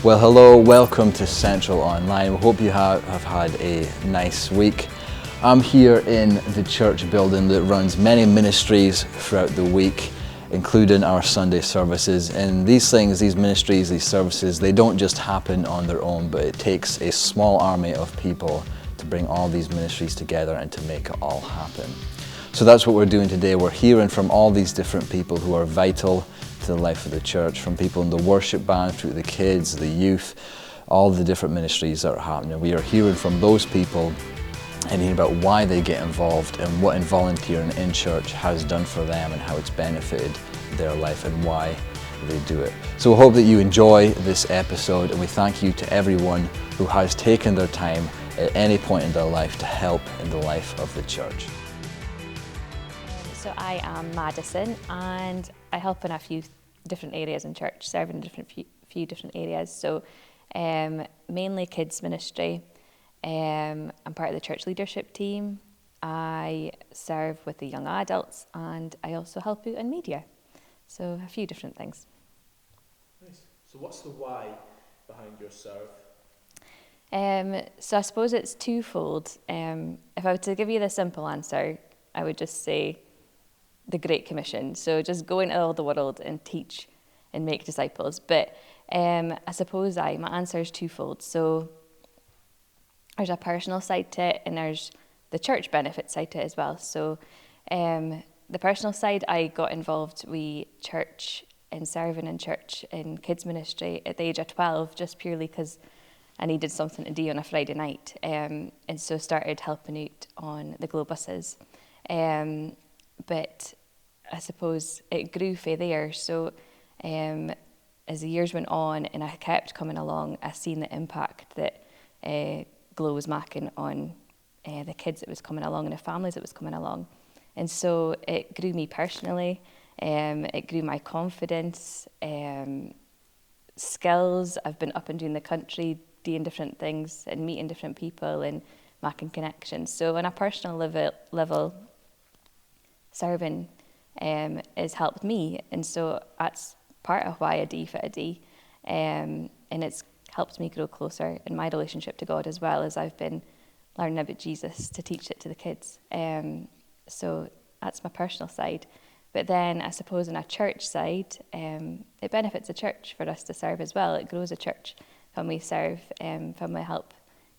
Well, hello, welcome to Central Online. We hope you have had a nice week. I'm here in the church building that runs many ministries throughout the week, including our Sunday services. And these things, these ministries, these services, they don't just happen on their own, but it takes a small army of people to bring all these ministries together and to make it all happen. So that's what we're doing today. We're hearing from all these different people who are vital to the life of the church, from people in the worship band, through the kids, the youth, all the different ministries that are happening. We are hearing from those people and hearing about why they get involved and what volunteering in church has done for them and how it's benefited their life and why they do it. So we hope that you enjoy this episode, and we thank you to everyone who has taken their time at any point in their life to help in the life of the church. So I am Madison, and I help in a few different areas in church, serving in few different areas. So mainly kids ministry. I'm part of the church leadership team. I serve with the young adults, and I also help out in media. So a few different things. Nice. So what's the why behind your serve? So I suppose it's twofold. If I were to give you the simple answer, I would just say the Great Commission. So just go into all the world and teach and make disciples. But I suppose my answer is twofold. So there's a personal side to it, and there's the church benefit side to it as well. So the personal side, I got involved with church and serving in church in kids ministry at the age of 12, just purely because I needed something to do on a Friday night, and so started helping out on the Glow buses. But I suppose it grew from there. So as the years went on and I kept coming along, I seen the impact that Glow was making on the kids that was coming along and the families that was coming along. And so it grew me personally, it grew my confidence, skills. I've been up and down the country doing different things and meeting different people and making connections. So on a personal level, serving has helped me, and so that's part of why I do what I do, and it's helped me grow closer in my relationship to God, as well as I've been learning about Jesus to teach it to the kids. So that's my personal side. But then I suppose on a church side, it benefits the church for us to serve as well. It grows a church when we serve, when we help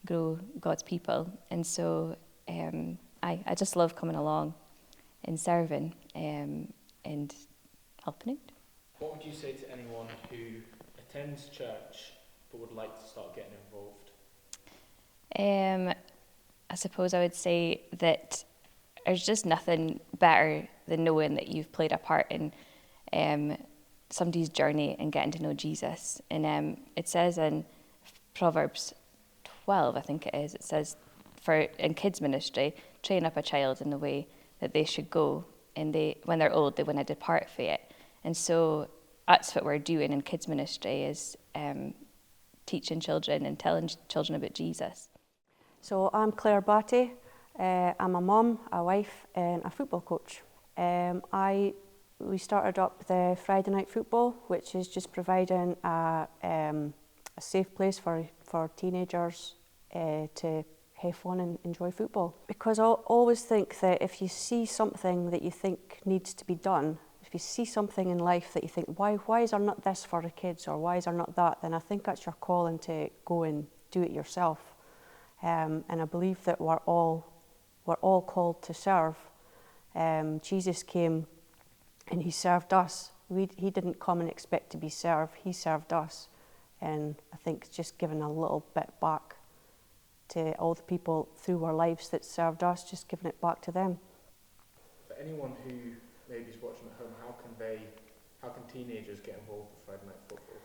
grow God's people. And so I just love coming along and serving and helping out. What would you say to anyone who attends church but would like to start getting involved? I suppose I would say that there's just nothing better than knowing that you've played a part in somebody's journey and getting to know Jesus. And it says in Proverbs 12, I think it is, it says, in kids ministry, train up a child in the way that they should go, and when they're old, they won't depart from it. And so that's what we're doing in kids ministry, is teaching children and telling children about Jesus. So I'm Claire Batty. I'm a mum, a wife, and a football coach. We started up the Friday night football, which is just providing a safe place for teenagers to have fun and enjoy football. Because I always think that if you see something that you think needs to be done, if you see something in life that you think, why is there not this for the kids, or why is there not that, then I think that's your calling to go and do it yourself. And I believe that we're all called to serve. Jesus came and he served us. He didn't come and expect to be served, he served us. And I think it's just giving a little bit back to all the people through our lives that served us, just giving it back to them. For anyone who maybe is watching at home, how can teenagers get involved with Friday night football?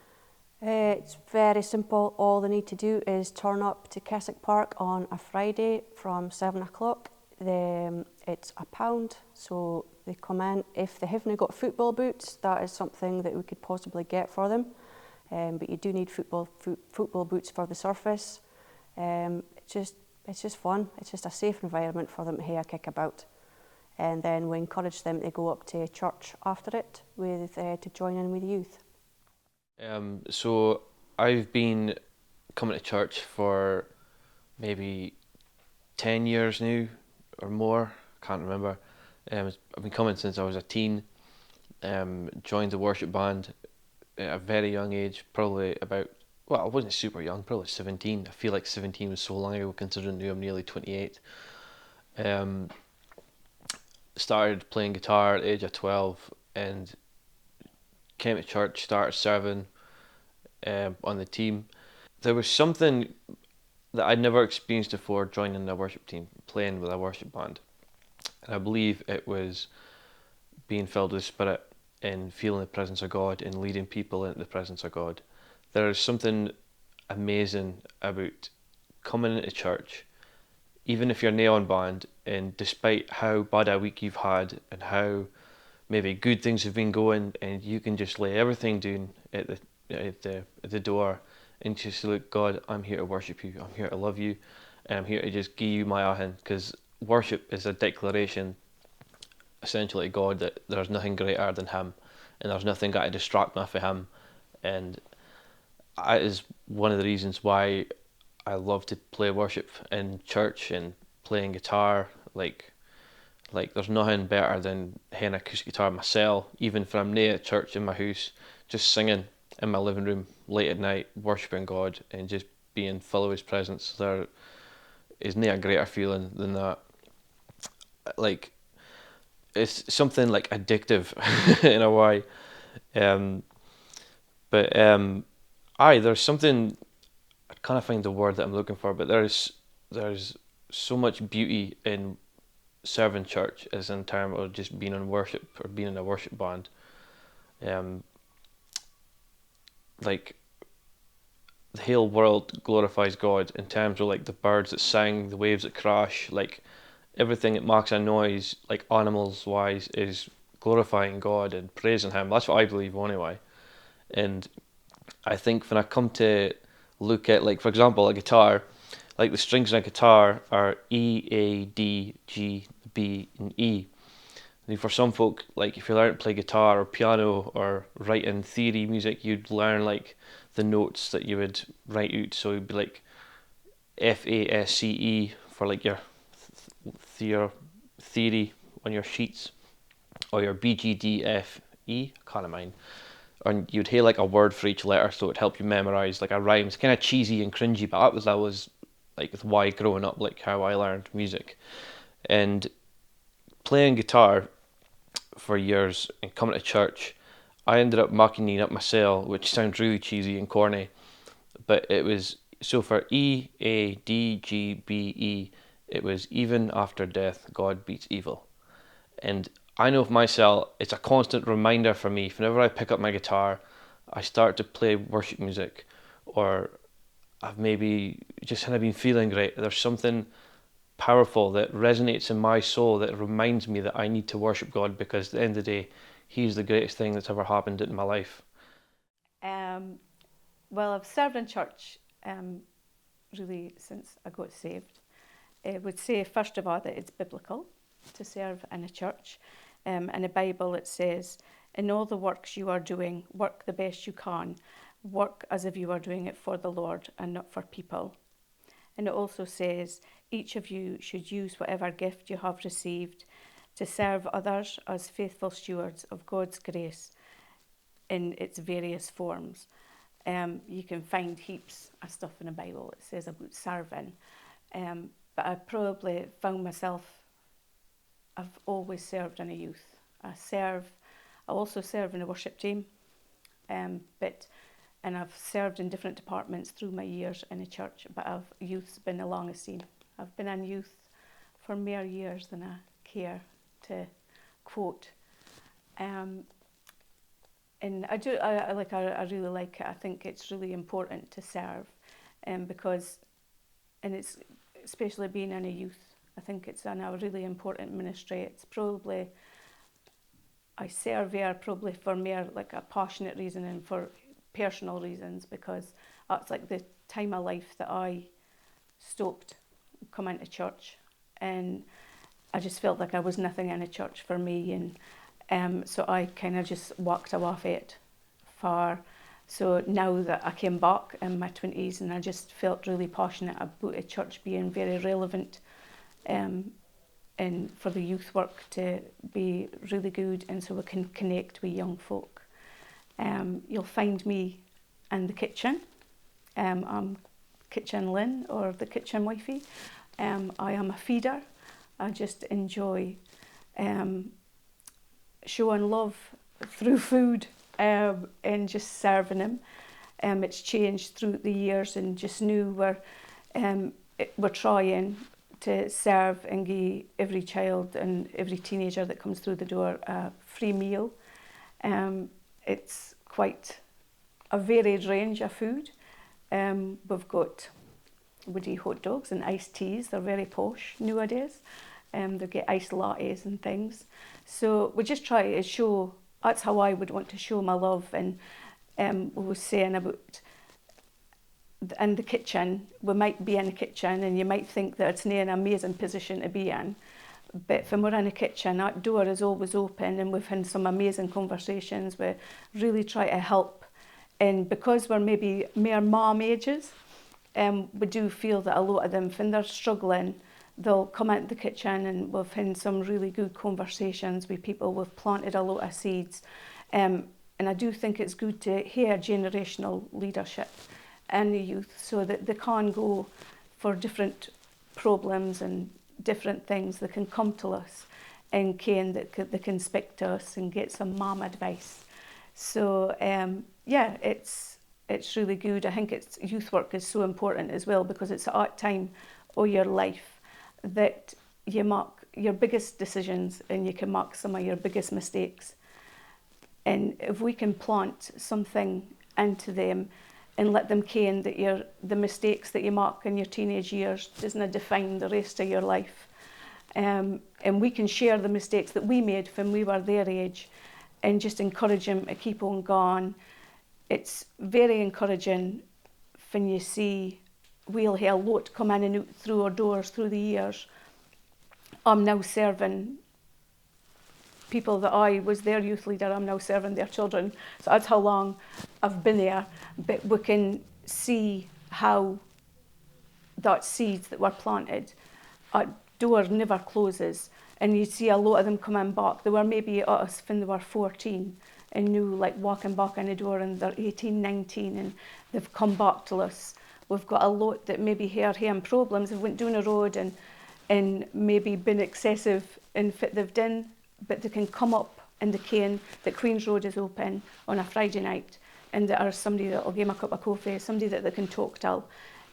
It's very simple. All they need to do is turn up to Keswick Park on a Friday from 7 o'clock. It's £1, so they come in. If they haven't got football boots, that is something that we could possibly get for them. But you do need football boots for the surface. It's just fun. It's just a safe environment for them to have a kick about. And then we encourage them to go up to church after it to join in with the youth. So I've been coming to church for maybe 10 years now or more, can't remember. I've been coming since I was a teen. Joined the worship band at a very young age, probably about, well, I wasn't super young, probably 17. I feel like 17 was so long ago considering now I'm nearly 28. Um, Started playing guitar at the age of 12 and came to church, started serving on the team. There was something that I'd never experienced before joining a worship team, playing with a worship band. And I believe it was being filled with the Spirit and feeling the presence of God and leading people into the presence of God. There is something amazing about coming into church, even if you're neon band, and despite how bad a week you've had and how maybe good things have been going, and you can just lay everything down at the door and just say, look, God, I'm here to worship you. I'm here to love you, and I'm here to just give you my ahin, because worship is a declaration essentially to God that there's nothing greater than Him, and there's nothing got to distract me from Him, and that is one of the reasons why I love to play worship in church and playing guitar. Like there's nothing better than having an acoustic guitar in my cell, even if I'm near at church in my house, just singing in my living room late at night, worshipping God and just being full of His presence. There is no a greater feeling than that. Like, it's something like addictive in a way. But there's something, I can't find the word that I'm looking for, but there's so much beauty in serving church as in terms of just being in worship or being in a worship band. Like the whole world glorifies God in terms of like the birds that sing, the waves that crash, like everything that makes a noise, like animals wise, is glorifying God and praising Him. That's what I believe anyway. And I think when I come to look at, like, for example, a guitar, like the strings in a guitar are E, A, D, G, B, and E. And for some folk, like if you learn to play guitar or piano or write in theory music, you'd learn like the notes that you would write out. So it'd be like F, A, S, C, E for like your theory on your sheets, or your B, G, D, F, E, I can't mind. And you'd hear like a word for each letter, so it'd help you memorize like a rhyme. It's kind of cheesy and cringy, but that was like why growing up, like how I learned music. And playing guitar for years and coming to church, I ended up machining up my cell, which sounds really cheesy and corny, but it was, so for E, A, D, G, B, E, it was even after death, God beats evil. And I know for myself, it's a constant reminder for me. Whenever I pick up my guitar, I start to play worship music, or I've maybe just kind of been feeling great. There's something powerful that resonates in my soul that reminds me that I need to worship God, because at the end of the day, He's the greatest thing that's ever happened in my life. Well, I've served in church really since I got saved. I would say, first of all, that it's biblical to serve in a church. In the Bible it says, in all the works you are doing, work the best you can. Work as if you are doing it for the Lord and not for people. And it also says, each of you should use whatever gift you have received to serve others as faithful stewards of God's grace in its various forms. You can find heaps of stuff in the Bible that says about serving. But I probably found myself, I've always served in a youth. I also serve in a worship team, and I've served in different departments through my years in a church, but youth's been the longest scene. I've been in youth for more years than I care to quote. And I really like it. I think it's really important to serve, because it's especially being in a youth, I think it's a really important ministry. It's probably, I serve here probably for more like a passionate reason and for personal reasons, because that's like the time of life that I stopped coming to church, and I just felt like I was nothing in a church for me, and so I kind of just walked away from it for So now that I came back in my 20s, and I just felt really passionate about a church being very relevant, and for the youth work to be really good, and so we can connect with young folk. You'll find me in the kitchen. I'm Kitchen Lynn, or the kitchen wifey. I am a feeder. I just enjoy showing love through food, and just serving them. It's changed through the years, and just knew we're trying to serve and give every child and every teenager that comes through the door a free meal. It's quite a varied range of food. We've got woody hot dogs and iced teas. They're very posh nowadays. They get iced lattes and things. So we just try to show, that's how I would want to show my love. And we were saying about in the kitchen, we might be in the kitchen and you might think that it's not an amazing position to be in. But when we're in the kitchen, that door is always open, and we've had some amazing conversations. We really try to help. And because we're maybe mere mom ages, we do feel that a lot of them, when they're struggling, they'll come into the kitchen, and we've had some really good conversations with people. We've planted a lot of seeds. And I do think it's good to hear generational leadership in the youth, so that they can go for different problems and different things. They can come to us and they can speak to us and get some mom advice. So yeah, it's really good. I think youth work is so important as well, because it's at that time of your life that you make your biggest decisions and you can make some of your biggest mistakes. And if we can plant something into them and let them ken that the mistakes that you make in your teenage years doesn't define the rest of your life. And we can share the mistakes that we made when we were their age, and just encourage them to keep on going. It's very encouraging when you see we'll have a lot come in and out through our doors through the years. I'm now serving people that I was their youth leader, I'm now serving their children. So that's how long I've been there. But we can see how that seeds that were planted, a door never closes. And you see a lot of them coming back. They were maybe at us when they were 14 and knew, like, walking back in the door, and they're 18, 19, and they've come back to us. We've got a lot that maybe having problems. They went down the road and maybe been excessive in what they've done, but they can come up and they ken that Queen's Road is open on a Friday night, and there is somebody that will give them a cup of coffee, somebody that they can talk to.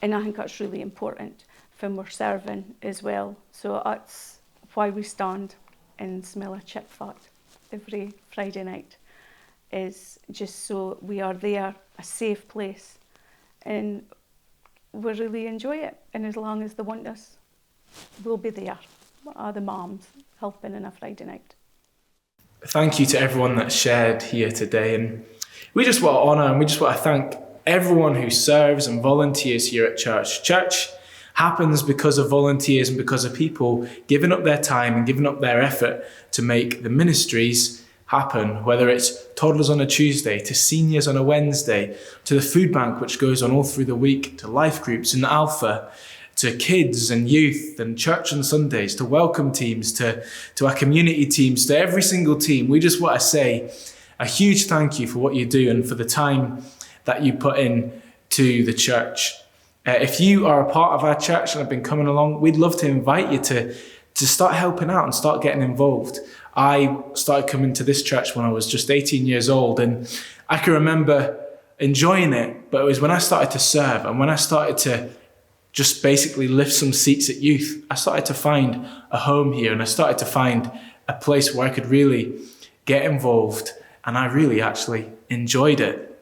And I think that's really important when we're serving as well. So that's why we stand and smell a chip fat every Friday night, is just so we are there, a safe place, and we really enjoy it. And as long as they want us, we'll be there. The moms helping on a Friday night. Thank you to everyone that shared here today, and we just want to honour and we just want to thank everyone who serves and volunteers here at church. Church happens because of volunteers and because of people giving up their time and giving up their effort to make the ministries happen, whether it's toddlers on a Tuesday, to seniors on a Wednesday, to the food bank which goes on all through the week, to life groups and Alpha, to kids and youth and church on Sundays, to welcome teams, to our community teams, to every single team. We just want to say a huge thank you for what you do and for the time that you put in to the church. If you are a part of our church and have been coming along, we'd love to invite you to start helping out and start getting involved. I started coming to this church when I was just 18 years old, and I can remember enjoying it, but it was when I started to serve and when I started to just basically lift some seats at youth, I started to find a home here, and I started to find a place where I could really get involved, and I really actually enjoyed it.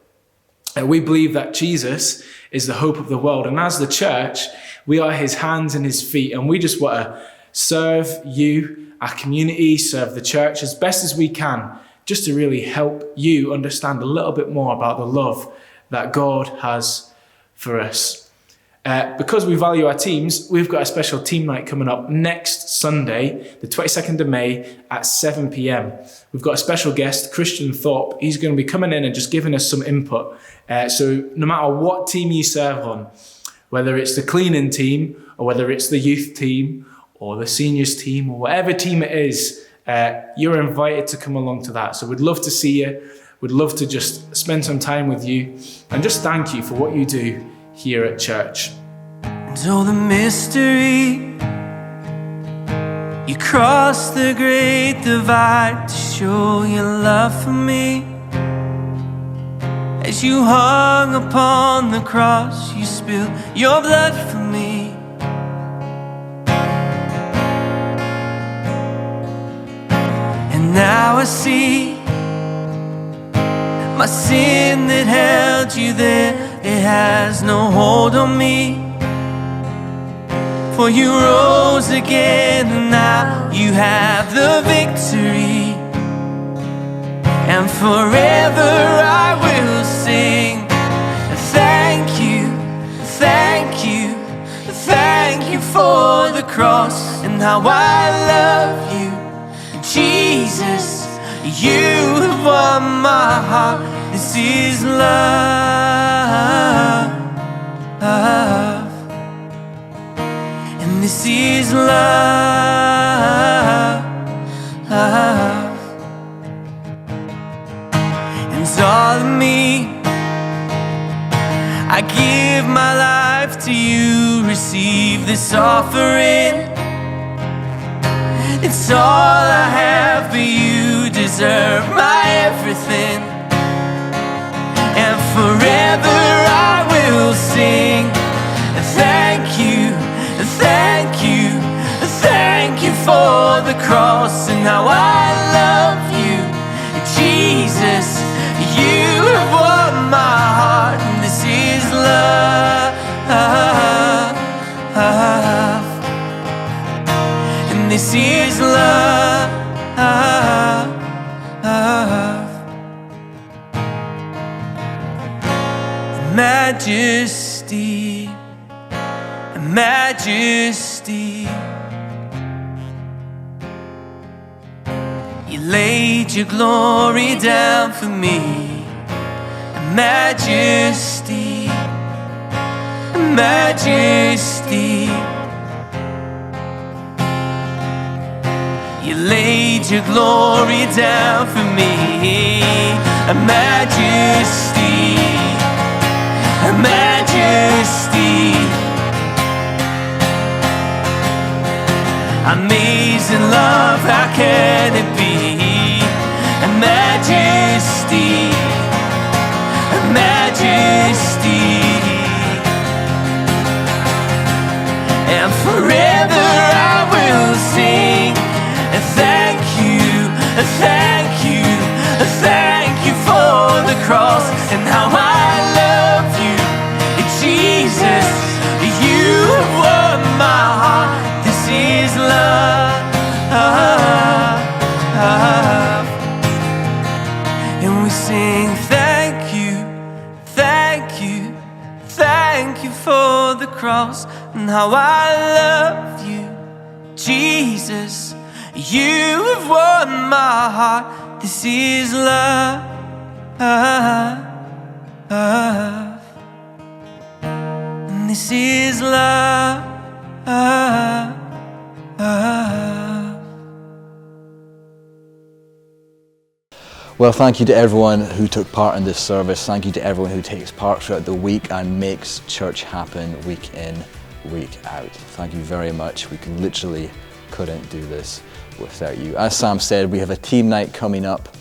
And we believe that Jesus is the hope of the world, and as the church, we are his hands and his feet, and we just want to serve you, our community, serve the church as best as we can, just to really help you understand a little bit more about the love that God has for us. Because we value our teams, we've got a special team night coming up next Sunday, the 22nd of May at 7 p.m. We've got a special guest, Christian Thorpe. He's going to be coming in and just giving us some input. So no matter what team you serve on, whether it's the cleaning team or whether it's the youth team or the seniors team or whatever team it is, you're invited to come along to that. So we'd love to see you. We'd love to just spend some time with you and just thank you for what you do here at church. And oh, the mystery, you crossed the great divide to show your love for me. As you hung upon the cross, you spilled your blood for me. And now I see my sin that held you there, it has no hold on me. For you rose again, and now you have the victory. And forever I will sing, thank you, thank you, thank you for the cross and how I love you. Jesus, you have won my heart. This is love, and this is love, and all of me, I give my life to you. Receive this offering. It's all I have, but you deserve my everything. And forever I will sing, thank you, thank you, thank you for the cross and how I love you. Jesus, you have won my heart, and this is love, and this is love. Majesty, majesty, you laid your glory down for me. Majesty, majesty, you laid your glory down for me. Majesty, majesty, amazing love, how can it be? Majesty, majesty, and forever I will sing, thank you, thank you, thank you for the cross and how I love you. Jesus, you have won my heart. This is love, and we sing thank you, thank you, thank you for the cross and how I love you. Jesus, you have won my heart. This is love, and this is love. Well, thank you to everyone who took part in this service. Thank you to everyone who takes part throughout the week and makes church happen week in, week out. Thank you very much. We literally couldn't do this without you. As Sam said, we have a team night coming up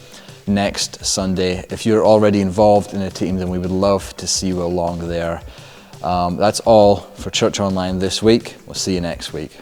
next Sunday. If you're already involved in a team, then we would love to see you along there. That's all for Church Online this week. We'll see you next week.